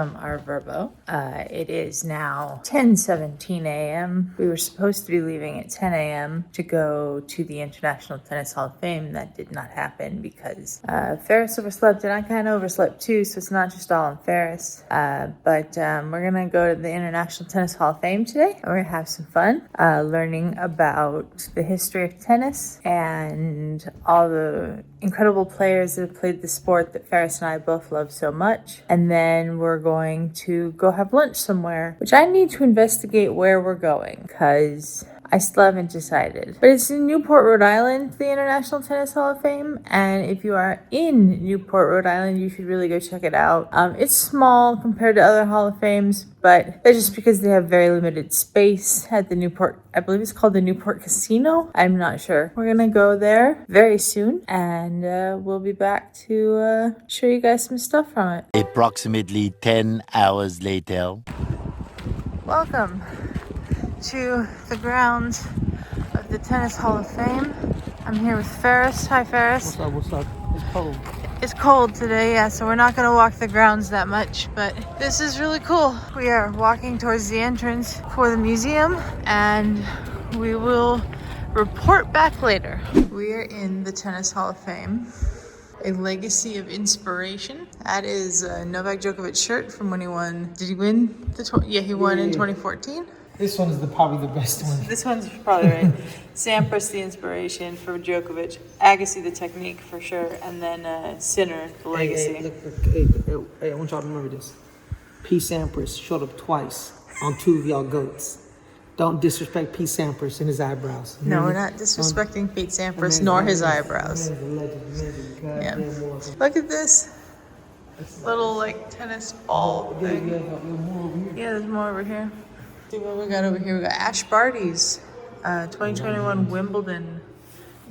from our Verbo. It is now 10:17 a.m. We were supposed to be leaving at 10 a.m. to go to the International Tennis Hall of Fame. That did not happen because Fares overslept and I kind of overslept too, so it's not just all on Fares. But we're going to go to the International Tennis Hall of Fame today. We're going to have some fun learning about the history of tennis and all the incredible players that have played the sport that Fares and I both love so much. And then we're going to go have lunch somewhere, which I need to investigate where we're going because I still haven't decided. But it's in Newport, Rhode Island, the International Tennis Hall of Fame. And if you are in Newport, Rhode Island, you should really go check it out. It's small compared to other Hall of Fames, but that's just because they have very limited space at the Newport, I believe it's called the Newport Casino. I'm not sure. We're gonna go there very soon and we'll be back to show you guys some stuff from it. Approximately 10 hours later. Welcome to the grounds of the Tennis Hall of Fame. I'm here with Fares. Hi, Fares. What's up? It's cold. It's cold today, yeah, so we're not going to walk the grounds that much, but this is really cool. We are walking towards the entrance for the museum, and we will report back later. We are in the Tennis Hall of Fame. A legacy of inspiration. That is a Novak Djokovic shirt from when he won. Did he win? He won in 2014. This one is probably the best one. This one's probably right. Sampras, the inspiration for Djokovic. Agassi, the technique for sure. And then Sinner, the legacy. Hey, I want y'all to remember this. P. Sampras showed up twice on two of y'all goats. Don't disrespect Pete Sampras and his eyebrows. No, we're not disrespecting Pete Sampras nor his eyebrows. Yeah. Look at this little like tennis ball thing. Yeah, there's more over here. See what we got over here. We got Ash Barty's 2021 Wimbledon.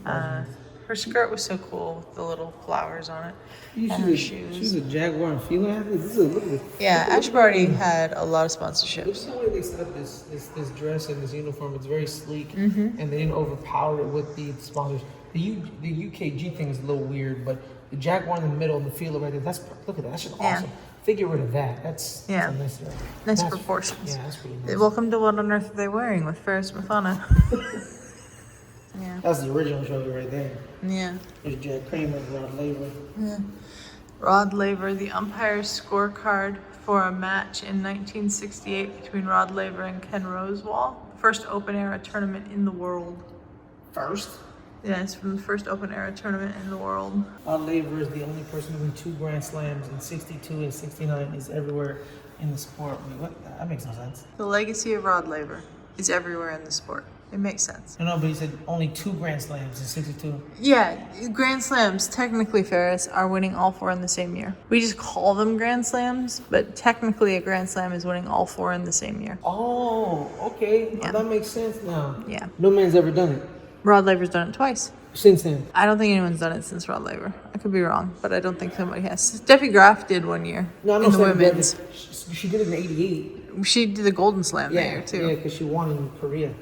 Her skirt was so cool with the little flowers on it. And her shoes. She's a Jaguar and Fila athlete. Yeah, Ash Barty had a lot of sponsorships. Look at the way they set up this dress and this uniform. It's very sleek, and they didn't overpower it with the sponsors. The UKG thing is a little weird, but the Jaguar in the middle and the Fila right there, look at that. That's just awesome. They get rid of that. That's a nice proportions. Yeah, that's pretty nice. Welcome to What on Earth Are They Wearing with Fares Mafana. Yeah. That's the original trophy right there. Yeah. There's Jack Kramer and Rod Laver. Yeah. Rod Laver, the umpire's scorecard for a match in 1968 between Rod Laver and Ken Rosewall. First open-era tournament in the world. First? Yeah, it's from the first open-era tournament in the world. Rod Laver is the only person who won 2 Grand Slams in 62 and 69 is everywhere in the sport. I mean, what? That makes no sense. The legacy of Rod Laver is everywhere in the sport. It makes sense. No, but he said only 2 Grand Slams in 62. Yeah, Grand Slams, technically, Fares, are winning all 4 in the same year. We just call them Grand Slams, but technically a Grand Slam is winning all 4 in the same year. Oh, okay. Yeah. That makes sense now. Yeah. No man's ever done it. Rod Laver's done it twice. Since then? I don't think anyone's done it since Rod Laver. I could be wrong, but I don't think somebody has. Steffi Graf did one year in the women's. She did it in 88. She did the Golden Slam that year, too. Yeah, because she won in Korea.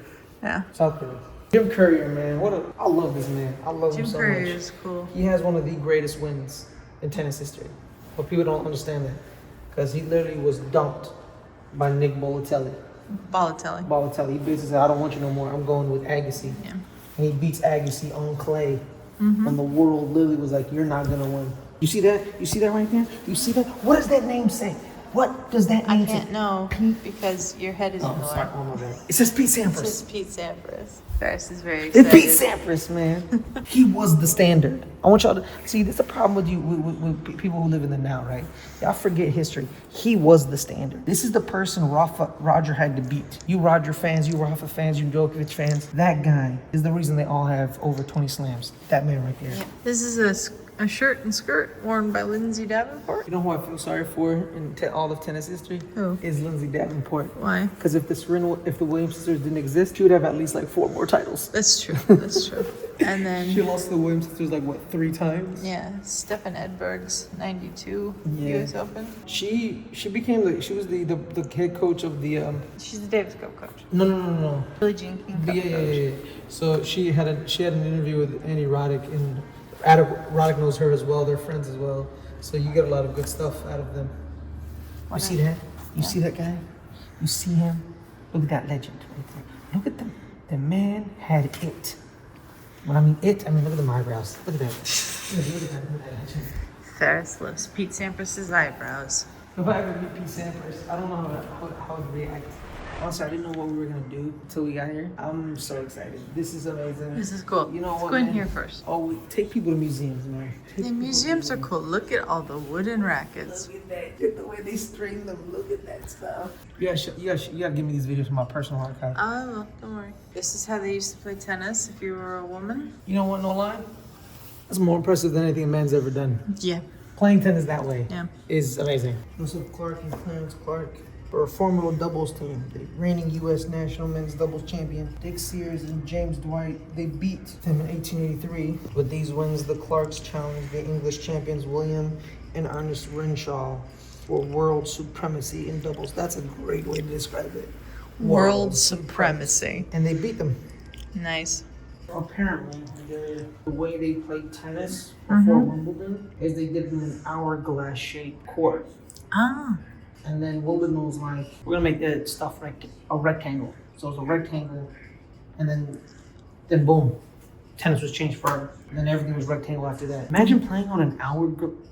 Yeah. South Korea. Jim Courier, man. I love this man. I love him so much. Jim Courier is cool. He has one of the greatest wins in tennis history. But people don't understand that. Because he literally was dumped by Nick Bollettelli. Bollettelli. He basically said, I don't want you no more. I'm going with Agassi. Yeah. And he beats Agassi on clay. And the world literally was like, you're not going to win. You see that? You see that right there? You see that? What does that name say? What does that name say? I can't know because your head is in the way. Oh, my bad. It says Pete Sampras. It says Pete Sampras. Fares is very excited. It's Pete Sampras, man. He was the standard. I want y'all to see. This is the problem with you, with people who live in the now, right? Y'all forget history. He was the standard. This is the person Roger had to beat. You Roger fans, you Rafa fans, you Djokovic fans. That guy is the reason they all have over 20 slams. That man right there. Yeah. This is a shirt and skirt worn by Lindsay Davenport. You know who I feel sorry for in all of tennis history? Who? Is Lindsay Davenport. Why? Because if the Williams sisters didn't exist, she would have at least like 4 more titles. That's true. That's true. And then she lost to the Williams sisters like what, 3 times? Yeah, Stefan Edberg's 92 US Open. She was the head coach of the She's the Davis Cup coach. No. Billie Jean King Cup coach. Yeah. So she had an interview with Annie Roddick, and Roddick knows her as well. They're friends as well. So you get a lot of good stuff out of them. You see that? You see that guy? You see him? Look at that legend right there. Look at them. The man had it. When I mean it, I mean look at the eyebrows. Look at that. Look at that. Fares loves Pete Sampras's eyebrows. If I ever meet Pete Sampras, I don't know how I'd react. Also, I didn't know what we were gonna do until we got here. I'm so excited. This is amazing. This is cool. You know Let's what? go in Man? here first. Oh, take people to museums, man. The museums are cool. Look at all the wooden rackets. Look at that. Look at the way they string them. Look at that stuff. You gotta give me these videos from my personal archive. Oh, don't worry. This is how they used to play tennis if you were a woman. You know what? No lie. That's more impressive than anything a man's ever done. Yeah. Playing tennis that way is amazing. Joseph Clark and Clarence Clark for a formidable doubles team. The reigning U.S. national men's doubles champion, Dick Sears and James Dwight, they beat them in 1883. With these wins, the Clarks challenged the English champions William and Ernest Renshaw for world supremacy in doubles. That's a great way to describe it. world supremacy. And they beat them. Nice. Apparently, the way they played tennis before Wimbledon is they did it in an hourglass-shaped court. Ah. And then Wimbledon was like, we're gonna make the stuff a rectangle. So it's a rectangle, and then boom, tennis was changed forever. And then everything was rectangle after that. Imagine playing on an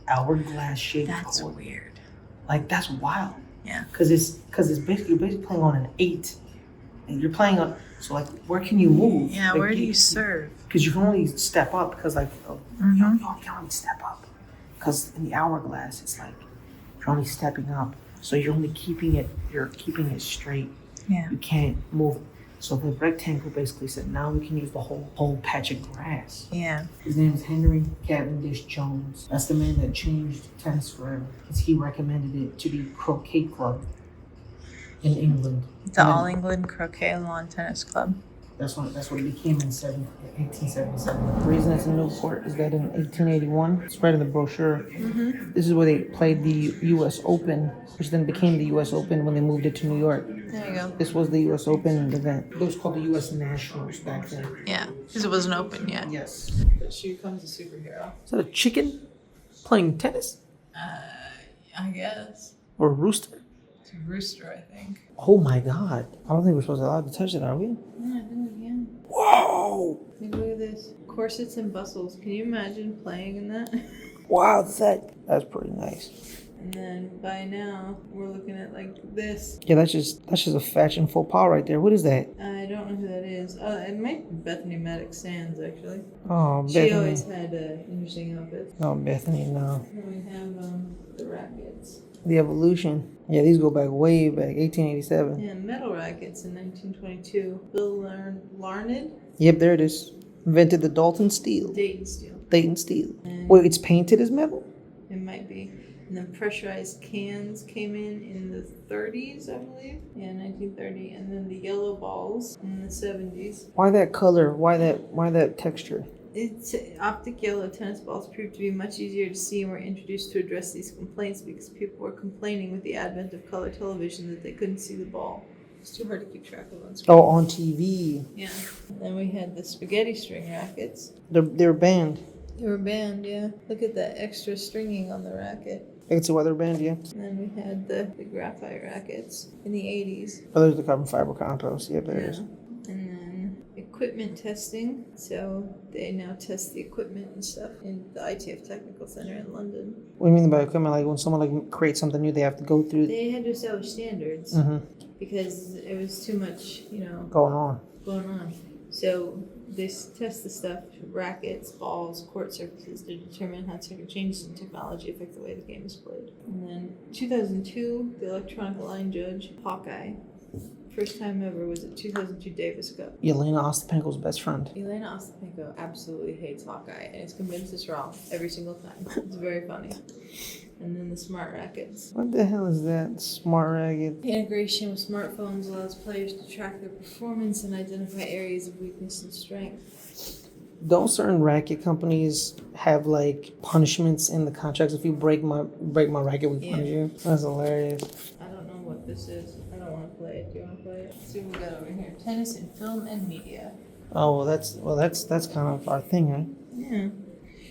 hourglass-shaped court. That's weird. Like that's wild. Yeah. Cause it's basically you're basically playing on an 8, and you're playing on. So like, where can you move? Yeah. Like, Where do you serve? Because you can only step up. Because like, you can only step up. Because in the hourglass, it's like you're only stepping up. So you're only keeping it. You're keeping it straight. Yeah. You can't move. So the rectangle basically said, now we can use the whole patch of grass. Yeah. His name is Henry Cavendish Jones. That's the man that changed tennis forever. Because he recommended it to the croquet club in England. The All England Croquet and Lawn Tennis Club. That's what it became in 1877. The reason it's in Newport is that in 1881, it's right in the brochure. This is where they played the U.S. Open, which then became the U.S. Open when they moved it to New York. There you go. This was the U.S. Open event. It was called the U.S. Nationals back then. Yeah, because it wasn't open yet. Yes. But she becomes a superhero. Is that a chicken playing tennis? I guess. Or a rooster? It's a rooster, I think. Oh my God. I don't think we're supposed to allow to touch it, are we? Yeah, I think we can. Whoa! Like, look at this. Corsets and bustles. Can you imagine playing in that? Wow, that's pretty nice. And then by now, we're looking at like this. Yeah, that's just a fashion faux pas right there. What is that? I don't know who that is. It might be Bethany Maddox Sands, actually. Oh, Bethany. She always had interesting outfits. Oh, Bethany, no. Then we have the rackets. The evolution. Yeah, these go back way back, 1887. Yeah, metal rackets in 1922. Bill Larned. Yep, there it is. Invented the Dalton steel. Dayton steel. Dayton steel. And Wait, it's painted as metal? it might be. And then pressurized cans came in the 30s, I believe. Yeah, 1930. And then the yellow balls in the 70s. Why that color? Why that texture? It's optic yellow tennis balls proved to be much easier to see and were introduced to address these complaints because people were complaining with the advent of color television that they couldn't see the ball. It's too hard to keep track of on screen. Oh, on TV. Yeah. And then we had the spaghetti string rackets. They're banned. They were banned, yeah. Look at that extra stringing on the racket. I can see why they're banned, yeah. And then we had the graphite rackets in the 80s. Oh, there's the carbon fiber compost. Yep, there it is. And then equipment testing. So they now test the equipment and stuff in the ITF Technical Center in London. What do you mean by equipment? Like when someone like creates something new, they have to go through. They had to establish standards because it was too much, Going on. So they test the stuff, rackets, balls, court surfaces to determine how changes in technology affect the way the game is played. And then 2002, the electronic line judge, Hawkeye. First time ever was at 2002 Davis Cup. Yelena Ostapenko's best friend. Elena Ostapenko absolutely hates Hawkeye and is convinced it's wrong every single time. It's very funny. And then the smart rackets. What the hell is that? Smart racket. The integration with smartphones allows players to track their performance and identify areas of weakness and strength. Don't certain racket companies have like punishments in the contracts? If you break my racket, we punish you. That's hilarious. I don't know what this is. I don't want to play it. Do you want to play it? Let's see what we got over here. Tennis in film and media. Oh, well, that's kind of our thing, right? Yeah.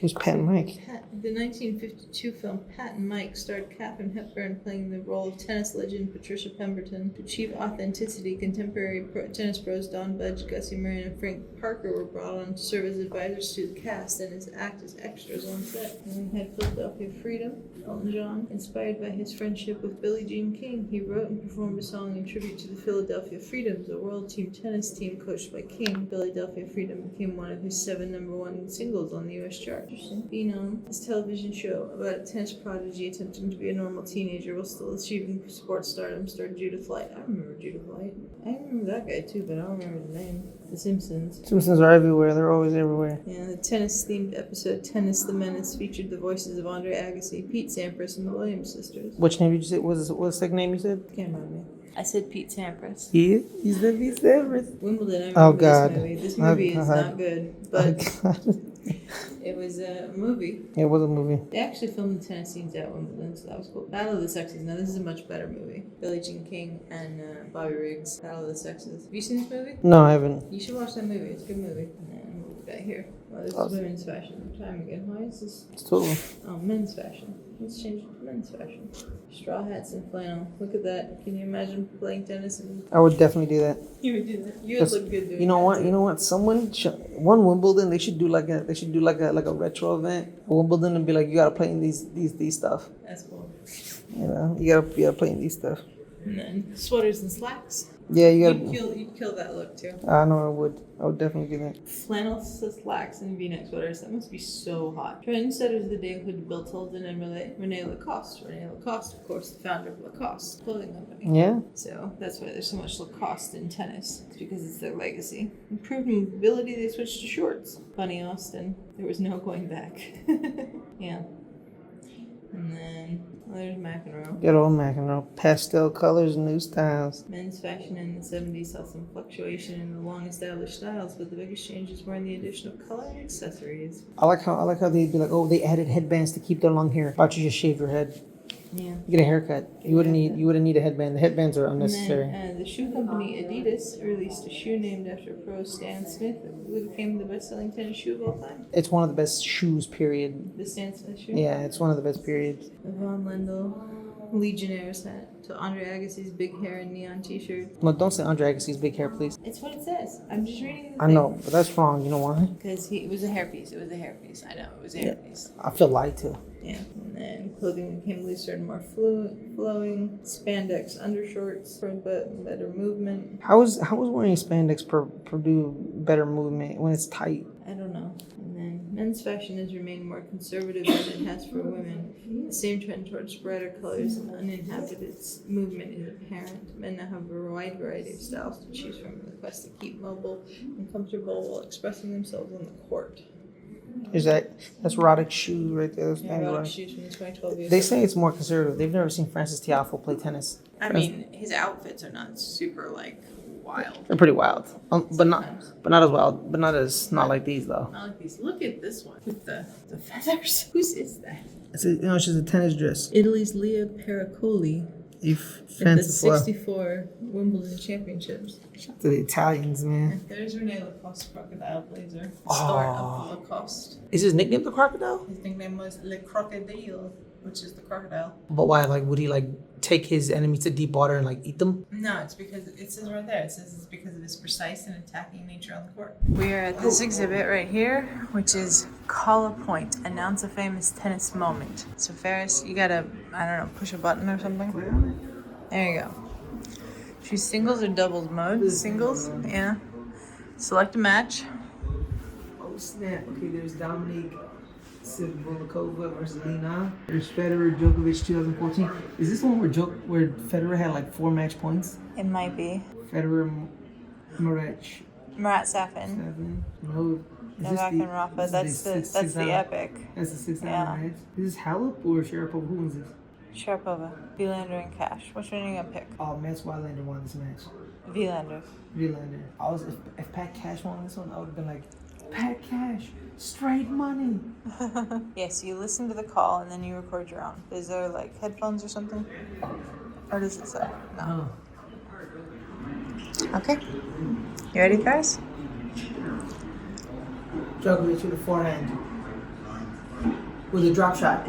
Who's Pat and Mike? The 1952 film Pat and Mike starred Katharine Hepburn playing the role of tennis legend Patricia Pemberton. To achieve authenticity, contemporary tennis pros Don Budge, Gussie Moran, and Frank Parker were brought on to serve as advisors to the cast and act as extras on set. And we had Philadelphia Freedom, Elton John. Inspired by his friendship with Billie Jean King, he wrote and performed a song in tribute to the Philadelphia Freedoms, a world team tennis team coached by King. Philadelphia Freedom became one of his 7 #1 singles on the U.S. chart. Phenom, this television show about a tennis prodigy attempting to be a normal teenager while still achieving sports stardom, starred Judith Light. I remember Judith Light. I remember that guy too, but I don't remember the name. The Simpsons. Simpsons are everywhere. They're always everywhere. Yeah, the tennis-themed episode Tennis the Menace featured the voices of Andre Agassi, Pete Sampras, and the Williams sisters. Which name did you say? What's the second name you said? Can't remember. I said Pete Sampras. You said Pete Sampras. Wimbledon, I remember God. this movie. This movie is not good, but God. it was a movie. It was a movie. They actually filmed the tennis scenes at Wimbledon, so that was cool. Battle of the Sexes. Now, this is a much better movie. Billie Jean King and Bobby Riggs. Battle of the Sexes. Have you seen this movie? No, I haven't. You should watch that movie. It's a good movie. And we'll back here. Oh, this is women's fashion. Time again. Why is this? It's totally. Oh, men's fashion. Let's change it to men's fashion. Straw hats and flannel. Look at that. Can you imagine playing tennis? I would definitely do that. You would do that. You would look good doing You know that what? too. You know what? One Wimbledon. They should do like a retro event. Wimbledon and be like, you gotta play in these stuff. That's cool. You know, you gotta play in these stuff. And then sweaters and slacks. Yeah, you gotta. You'd kill that look too. I know I would. I would definitely do that. Flannel slacks and V-neck sweaters. That must be so hot. Trendsetters of the day included Bill Tilden and Rene Lacoste. Rene Lacoste, of course, the founder of Lacoste clothing company. Yeah. So that's why there's so much Lacoste in tennis. It's because it's their legacy. Improved mobility, they switched to shorts. Bunny Austin. There was no going back. Yeah. And then, there's McEnroe. Good old McEnroe. Pastel colors, new styles. Men's fashion in the 70s saw some fluctuation in the long-established styles, but the biggest changes were in the addition of color and accessories. I like how they'd be like, oh, they added headbands to keep their long hair. Why don't you just shave your head? Yeah. Get a haircut. You wouldn't need a headband. The headbands are unnecessary. And then, the shoe company Adidas released a shoe named after pro Stan Smith, who became the best-selling tennis shoe of all time. It's one of the best shoes, period. The Stan Smith shoe? Yeah, it's one of the best periods. The Von Lendl Legionnaires hat to Andre Agassi's big hair and neon t-shirt. No, don't say Andre Agassi's big hair, please. It's what it says. I'm just reading the I know, but that's wrong. You know why? Because it was a hairpiece. It was a hairpiece. I know, it was a hairpiece. I feel lied to. Yeah. And then clothing became looser and more flowing. Spandex undershorts for better movement. How is wearing spandex produce better movement when it's tight? I don't know. And then men's fashion has remained more conservative than it has for women. The same trend towards brighter colors and uninhabited movement is apparent. Men now have a wide variety of styles to choose from in the quest to keep mobile and comfortable while expressing themselves on the court. That's Roddick's shoes right there. That's Yeah, Roddick's shoes from the 2012 US They say it's more conservative. They've never seen Francis Tiafoe play tennis. I mean, his outfits are not super wild. They're pretty wild, but not as wild, not like these though. Not like these. Look at this one with the feathers. Whose is that? She's a tennis dress. Italy's Leah Pericoli in the 64 Wimbledon Championships. Shout out to the Italians, man. There's Rene Lacoste crocodile blazer. Oh. Start of Lacoste. Is his nickname the Crocodile? His nickname was Le Crocodile, which is the crocodile. But why? Would he take his enemies to deep water and eat them? No, it's because it says right there. It says it's because of his precise and attacking nature on the court. We are at this exhibit right here, which is Call a Point, announce a famous tennis moment. So Fares, you gotta, push a button or something. There you go. Choose singles or doubles mode. Singles, yeah. Select a match. Oh snap! Okay, there's Dominique Sibulikova versus Lina. There's Federer, Djokovic, 2014. Is this the one where Federer had 4 match points? It might be. Federer, Murat Safin. No. Novak and Rafa. That's the epic. That's the 6 Yeah. match. Is this Halep or Sharapova? Who wins this? Sharapova, Vilander, and Cash. Which one are you gonna pick? Oh, Mats Wilander won this match. Vilander. If Pat Cash won this one, I would have been like, Pat Cash, straight money. Yes, you listen to the call and then you record your own. Is there headphones or something? Or does it say? No. Okay. You ready, guys? Djokovic with the forehand. with a drop shot.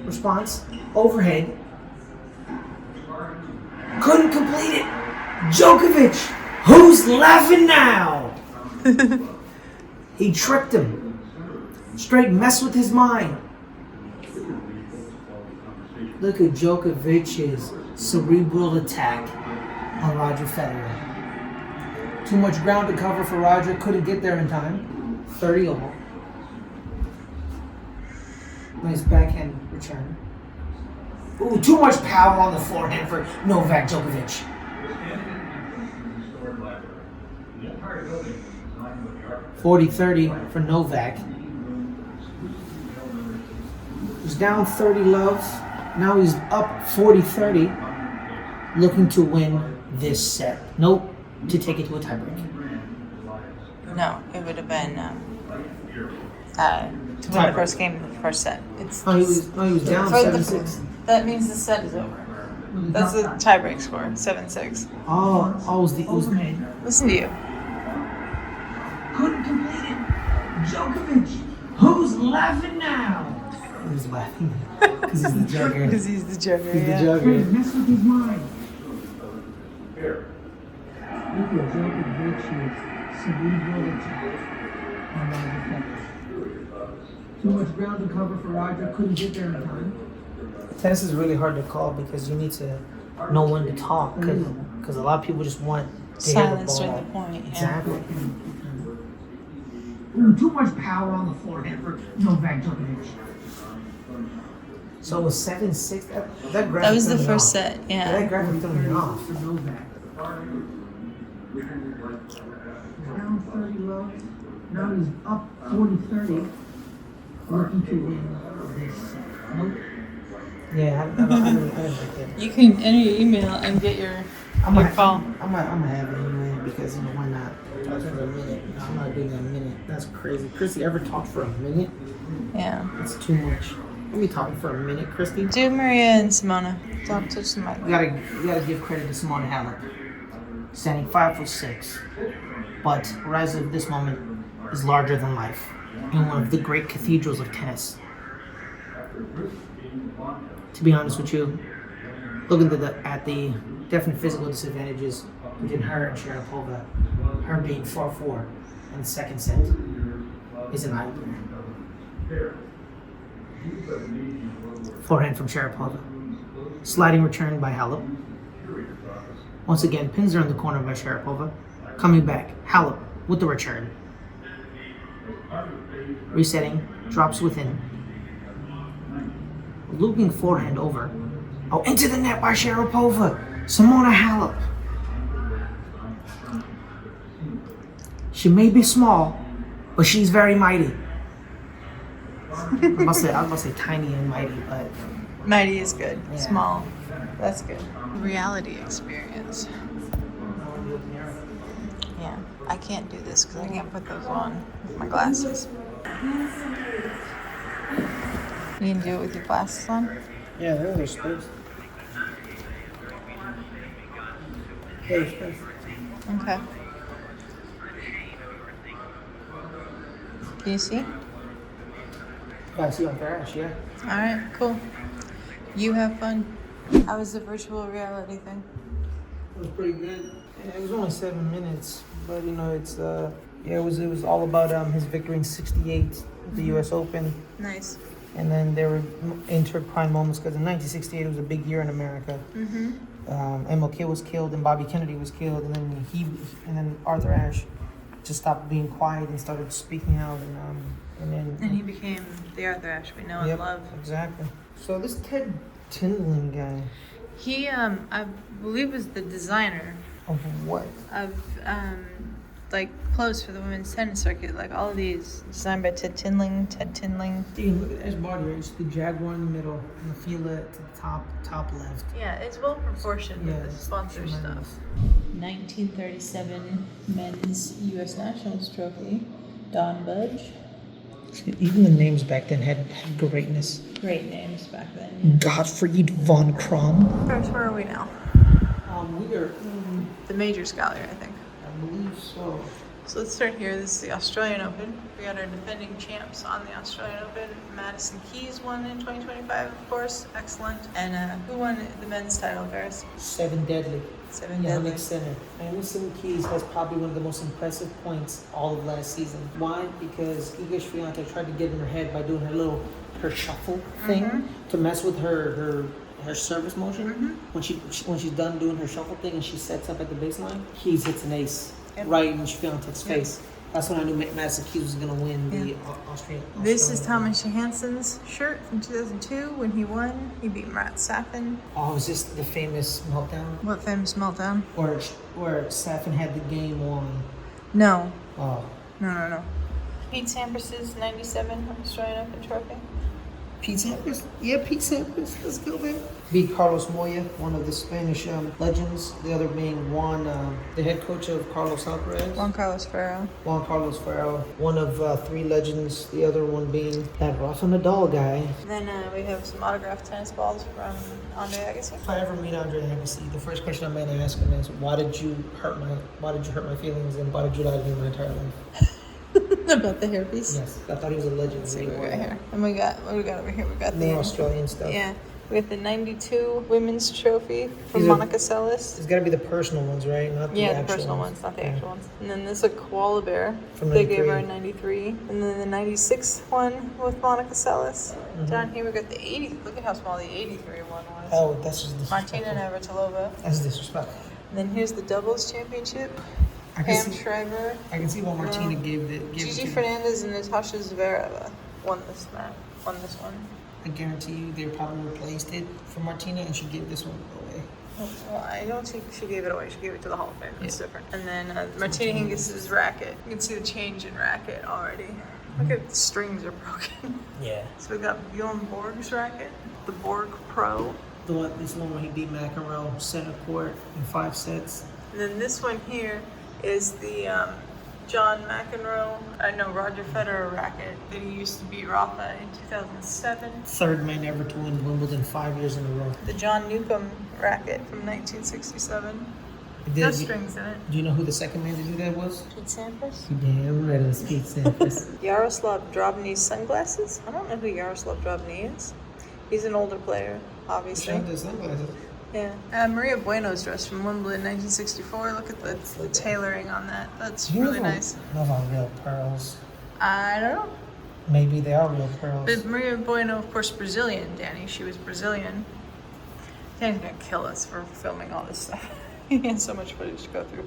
Response, overhead. Couldn't complete it. Djokovic, who's laughing now? He tricked him. Straight messed with his mind. Look at Djokovic's cerebral attack on Roger Federer. Too much ground to cover for Roger. Couldn't get there in time. 30-all. Nice backhand return. Ooh, too much power on the forehand for Novak Djokovic. $40-30 for Novak. He's down 30 loves. Now he's up 40-30. Looking to win this set. Nope, to take it to a tiebreak. No, it would have been to win the first game of the first set. He was down 7-6. That means the set is over. That's the tiebreak score, 7-6. Oh, it was overhead. Listen to you. Couldn't complete it. Djokovic, who's laughing now? He's laughing because he's the jugger. Because he's the jugger. He's the jugger. Mess with his mind. Look at Djokovic's cerebral attack on Roger Federer. Too much ground to cover for Roger. Couldn't get there in time. Tennis is really hard to call because you need to know when to talk because a lot of people just want to silence hear the to ball. the point. Exactly. Ooh, too much power on the forehand for Novak Djokovic. So it was 7-6. That was the first set, yeah. That graphic threw me off for Novak. Down 30 low. Now he's up 40-30. Looking to win this set. Nope. Yeah, I don't like that. You can enter your email and get your call. I'm gonna have it anyway because why not? Talk for a minute. No, I'm not doing a minute. That's crazy. Christy, ever talked for a minute? Yeah. It's too much. Let me talking for a minute, Christy. Do Maria and Simona. Don't touch the mic. You gotta give credit to Simona Halep. Standing 5'6", but her as of this moment is larger than life in one of the great cathedrals of tennis. To be honest with you, looking at the definite physical disadvantages between her and Sharapova, her being 4-4 in the second set is an eye-opener. Forehand from Sharapova. Sliding return by Halep. Once again, pins her in the corner by Sharapova. Coming back, Halep with the return. Resetting, drops within. Looping forehand over. Oh, into the net by Sharapova. Simona Halep. She may be small, but she's very mighty. I must say tiny and mighty, but Mighty is good. Yeah. Small. That's good. Reality experience. Yeah. I can't do this because I can't put those on with my glasses. You can do it with your glasses on? yeah, they're supposed. They're supposed. Okay. Can you see? Yeah, I see on Fares, yeah. Alright, cool. You have fun. How was the virtual reality thing? It was pretty good. Yeah, it was only 7 minutes, but it's it was all about his victory in '68 at the U.S. Open, Nice. and then there were intertwined moments because in 1968 it was a big year in America. Mm-hmm. MLK was killed and Bobby Kennedy was killed, and then Arthur Ashe just stopped being quiet and started speaking out, And he became the Arthur Ashe we know and Yep, love. exactly. So this Ted Tindling guy, He, I believe, was the designer of what? of, clothes for the women's tennis circuit. Like, all of these designed by Ted Tindling. Dude, look at Ash body, right? It's the Jaguar in the middle and the Fila to the top left. Yeah, it's well proportioned with the it's sponsor stuff. tremendous. 1937 Men's U.S. Nationals Trophy. Don Budge. Even the names back then had greatness. Great names back then. Gottfried von Krom. First, where are we now? We are The Majors Gallery, I think. I believe so. So let's start here. This is the Australian Open. We got our defending champs on the Australian Open. Madison Keys won in 2025, of course. Excellent. And who won the men's title, Fares? Seven Deadly. Deadly. Yannick Sinner. Madison Keys has probably one of the most impressive points all of last season. Why? Because Iga Swiatek tried to get in her head by doing her shuffle thing to mess with her service motion. When she's done doing her shuffle thing and she sets up at the baseline, Keys hits an ace right in Swiatek's face. That's when I knew Madison Keys was going to win the Australian. This is Thomas Johansson's shirt from 2002 when he won. He beat Marat Safin. Oh, is this the famous meltdown? What famous meltdown? Where Safin had the game won. No. Oh. No. Pete Sampras's 97 Australian Open trophy. Pete Sampras? Yeah, Pete Sampras. Let's go, man. Beat Carlos Moya, one of the Spanish legends. The other being Juan, the head coach of Carlos Alcaraz. Juan Carlos Ferrero. One of three legends. The other one being that Rafa Nadal guy. Then we have some autographed tennis balls from Andre Agassi. If I ever meet Andre Agassi, the first question I'm going to ask him is, why did you hurt my feelings, and why did you lie to me my entire life? About the hairpiece? Yes, I thought he was a legend. Let's see what we got here. And what do we got over here? We got the Australian stuff. Yeah. We got the 92 women's trophy from Monica Seles. It's got to be the personal ones, right? Not the actual the personal ones, not the actual ones. And then this is a koala bear. From they gave her in 93. And then the 96 one with Monica Seles. Down here we got the 80. Look at how small the 83 one was. Oh, that's just disrespectful. Martina Navratilova. That's disrespectful. And then here's the doubles championship. Pam Shriver. I can see why Martina gave it. Gigi Fernandez and Natasha Zvereva won this one. I guarantee you they probably replaced it for Martina and she gave this one away. Well, I don't think she gave it away. She gave it to the Hall of Fame. It's different. And then Martina Hingis' racket. You can see the change in racket already. Look at the strings are broken. Yeah. So we got Bjorn Borg's racket, the Borg Pro. This one where he beat McEnroe center court in 5 sets. And then this one here is the Roger Federer racket that he used to beat Rafa in 2007. Third man ever to win Wimbledon 5 years in a row. The John Newcomb racket from 1967. No strings in it. Do you know who the second man to do that was? Pete Sampras? Damn right, it was Pete Sampras. Yaroslav Drobny's sunglasses? I don't know who Yaroslav Drobny is. He's an older player, obviously. Show the sunglasses. Yeah. Maria Bueno's dress from Wimbledon 1964. Look at the tailoring on that. That's really nice. Those are real pearls. I don't know. Maybe they are real pearls. But Maria Bueno, of course, Brazilian, Danny. She was Brazilian. Danny's gonna kill us for filming all this stuff. He has so much footage to go through.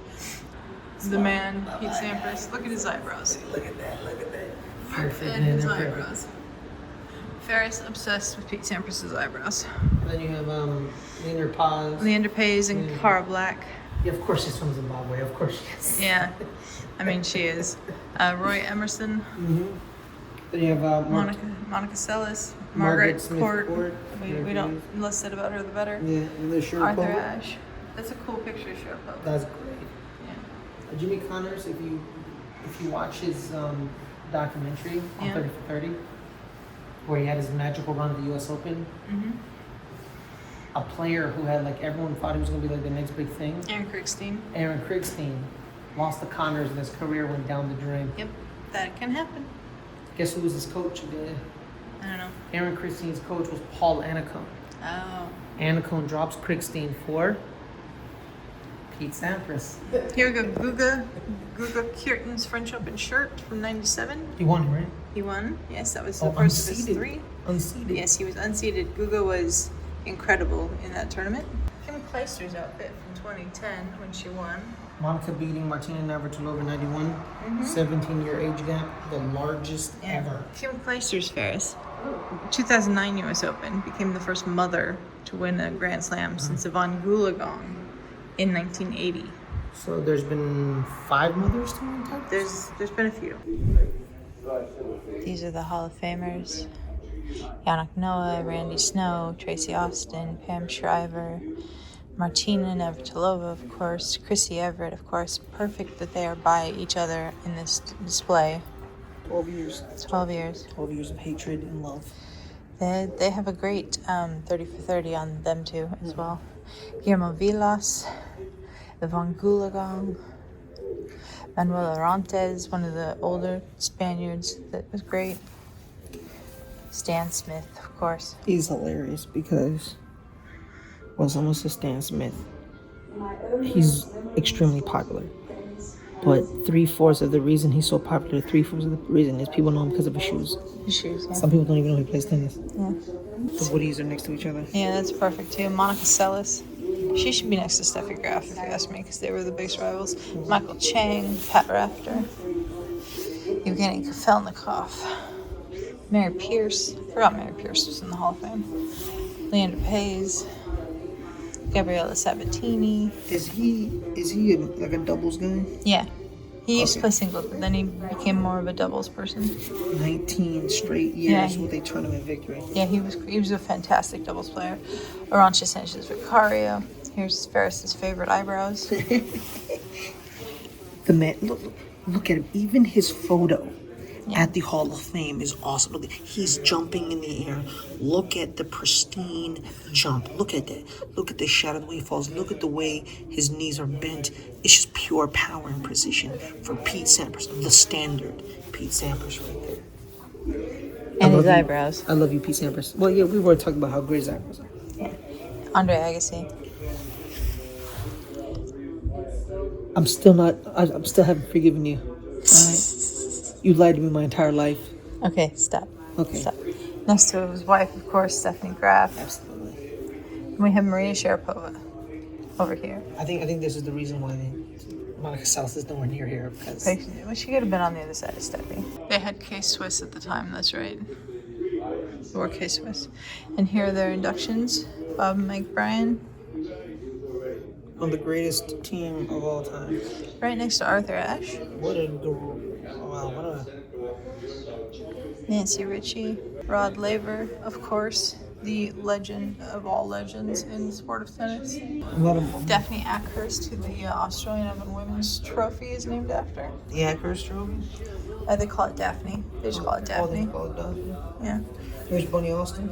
The man, Pete Sampras. Look at his eyebrows. Look at that. Perfect. And his eyebrows. Fares obsessed with Pete Sampras' eyebrows. And then you have Leander Paz. Leander Paes and Cara Black. Yeah, of course she's from Zimbabwe. Of course she is. Yeah, I mean she is. Roy Emerson. Then you have Monica Seles. Margaret Court. We don't. Less said about her, the better. Yeah, and there's Arthur Ashe. That's a cool picture of Sharapova. That's great. Yeah. Jimmy Connors, if you watch his documentary on 30 for 30, where he had his magical run at the U.S. Open, a player who had everyone thought he was going to be the next big thing. Aaron Kriegstein lost to Connors and his career went down the drain. Yep, that can happen. Guess who was his coach again? I don't know. Aaron Kriegstein's coach was Paul Annacone. Oh. Annacone drops Kriegstein for Pete Sampras. Here we go, Guga Kierten's French Open shirt from 97. He won, right? He won. Yes, that was the first of his 3. Unseeded. Yes, he was unseeded. Guga was incredible in that tournament. Kim Kleister's outfit from 2010 when she won. Monica beating Martina Navratilova 91. 17-year age gap, the largest ever. Kim Kleister's Fares. 2009 U.S. Open became the first mother to win a Grand Slam since Yvonne Goolagong in 1980. So there's been 5 mothers to win titles? There's been a few. These are the Hall of Famers. Yannick Noah, Randy Snow, Tracy Austin, Pam Shriver, Martina Navratilova, of course, Chrissy Everett, of course. Perfect that they are by each other in this display. 12 years. 12 years. 12 years of hatred and love. They have a great 30 for 30 on them too as well. Guillermo Vilas, Yvonne Goolagong, Manuel Orantes, one of the older Spaniards that was great. Stan Smith, of course. He's hilarious because when someone says Stan Smith, he's extremely popular. But 3/4 of the reason he's so popular, 3/4 of the reason is people know him because of his shoes. His shoes, yeah. Some people don't even know he plays tennis. Yeah. The Woodies are next to each other. Yeah, that's perfect too. Monica Seles. She should be next to Steffi Graf if you ask me, because they were the biggest rivals. Michael Chang, Pat Rafter, Evgeny Kafelnikov, Mary Pierce. I forgot Mary Pierce was in the Hall of Fame. Leander Paes, Gabriella Sabatini. Is he like a doubles guy? Yeah. He used to play singles, but then he became more of a doubles person. 19 straight years with a tournament victory. Yeah, he was a fantastic doubles player. Arantxa Sanchez Vicario. Here's Fares' favorite eyebrows. The man, look at him. Even his photo at the Hall of Fame is awesome. Look, he's jumping in the air. Look at the pristine jump. Look at that. Look at the shadow, the way he falls. Look at the way his knees are bent. It's just pure power and precision for Pete Sampras, the standard Pete Sampras right there. And his eyebrows. I love you, Pete Sampras. Well, yeah, we were talking about how great his eyebrows are. Yeah. Andre Agassi. I still haven't forgiven you. Alright? You lied to me my entire life. Okay, stop. Okay. Stop. Next to his wife, of course, Stephanie Graf. Absolutely. And we have Maria Sharapova over here. I think this is the reason why Monica Seles is nowhere near here, because Well, she could have been on the other side of Steffi. They had K-Swiss at the time, that's right. Or K-Swiss. And here are their inductions. Bob and Mike Bryan. on the greatest team of all time. Right next to Arthur Ashe. What a Nancy Ritchie. Rod Laver, of course. The legend of all legends in the sport of tennis. Daphne Ackhurst, who the Australian Open Women's Trophy is named after. The Ackhurst Trophy? They call it Daphne. They just call it Daphne. They call it Daphne. Yeah. There's Bunny Austin.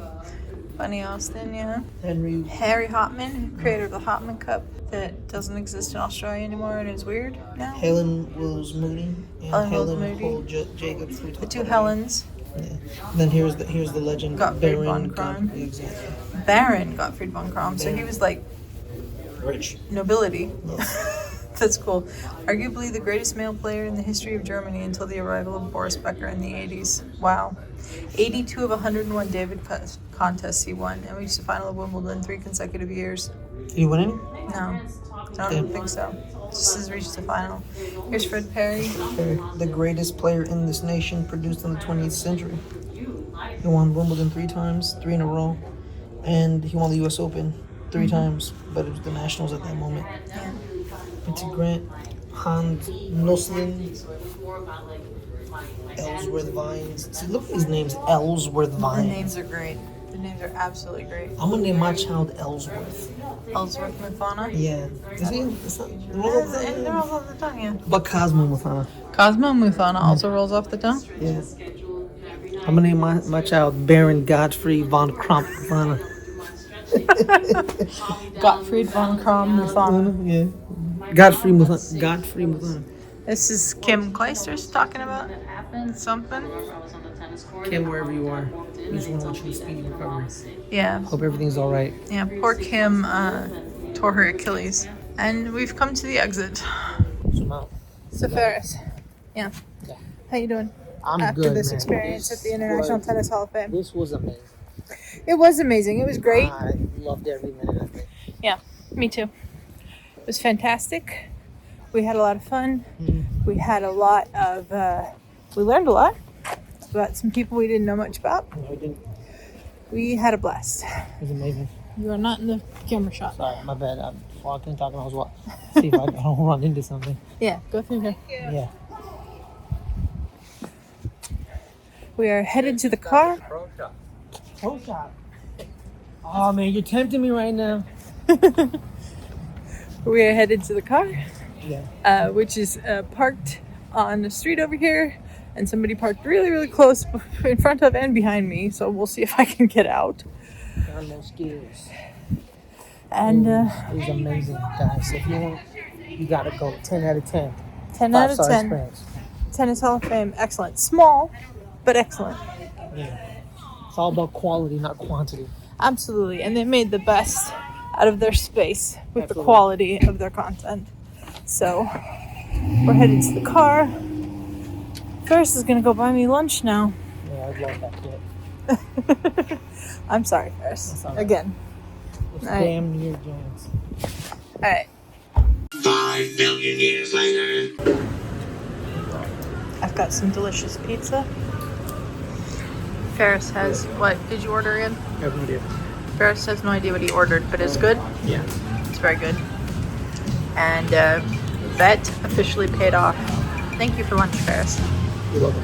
Bunny Austin, yeah. Harry Hopman, creator of the Hopman Cup that doesn't exist in Australia anymore and is weird now. Helen Wills Mooney. And Helen Cole Jacobs. The two Helens. Yeah. And then here's the legend. Gottfried von Kram. Exactly. Baron Gottfried von Kram. So he was like rich nobility. Yes. That's cool. Arguably the greatest male player in the history of Germany until the arrival of Boris Becker in the 80s. Wow. 82 of 101 David contests he won, and reached the final of Wimbledon 3 consecutive years. Did he win any? No, I don't think so. Just has reached the final. Here's Fred Perry. The greatest player in this nation produced in the 20th century. He won Wimbledon 3 times, 3 in a row, and he won the U.S. Open 3 times, but it was the Nationals at that moment. Yeah. Quincy Grant, Hans Nuslin, Ellsworth Vines. See, look at these names, Ellsworth Vines. The names are great. The names are absolutely great. I'm gonna name my child Ellsworth. Ellsworth Muthana. Yeah. Is he? It's not, It rolls off the tongue, yeah. but Cosmo Muthana. Cosmo Muthana also rolls off the tongue. Yeah. I'm gonna name my child Baron Godfrey von Kramp Muthana. Gottfried von Kram Muthana. Yeah. Godfrey Muthana. This is Kim Clijsters talking about something. Kim, wherever you are, we just want to wish you a speedy recovery. Yeah. Hope everything's all right. Yeah, poor Kim tore her Achilles. And we've come to the exit. So Fares. Yeah. How you doing? I'm After good, this man. experience at the International Tennis Hall of Fame. This was amazing. It was amazing. It was great. I loved every minute of it. Yeah, me too. It was fantastic. We had a lot of fun. We had a lot of, we learned a lot about some people we didn't know much about. No, I didn't. We had a blast. It was amazing. You are not in the camera shot. Sorry, my bad. I walked in talking. I was see if I don't run into something. Yeah, go through here. Yeah. We are headed to the car. Pro shop. Oh man, you're tempting me right now. We are headed to the car, Yeah. which is parked on the street over here, and somebody parked really, really close in front of and behind me. So we'll see if I can get out. Got no skills. And It was amazing, guys. If you want, you gotta go. 10 out of 10. 10 out of Five-star 10. experience. Tennis Hall of Fame, excellent. Small, but excellent. Yeah. It's all about quality, not quantity. Absolutely. And they made the best out of their space with Absolutely. the quality of their content. So we're headed to the car. Ferris is going to go buy me lunch now. Yeah, I'd love that kid. I'm sorry, Ferris. That's all right. Again. It's All right. damn near Jones. All right. 5 billion years later. I've got some delicious pizza. Ferris has what? Did you order again? I have no idea. Ferris has no idea what he ordered, but it's good. Yeah. It's very good. And bet officially paid off. Thank you for lunch, Ferris. You're welcome.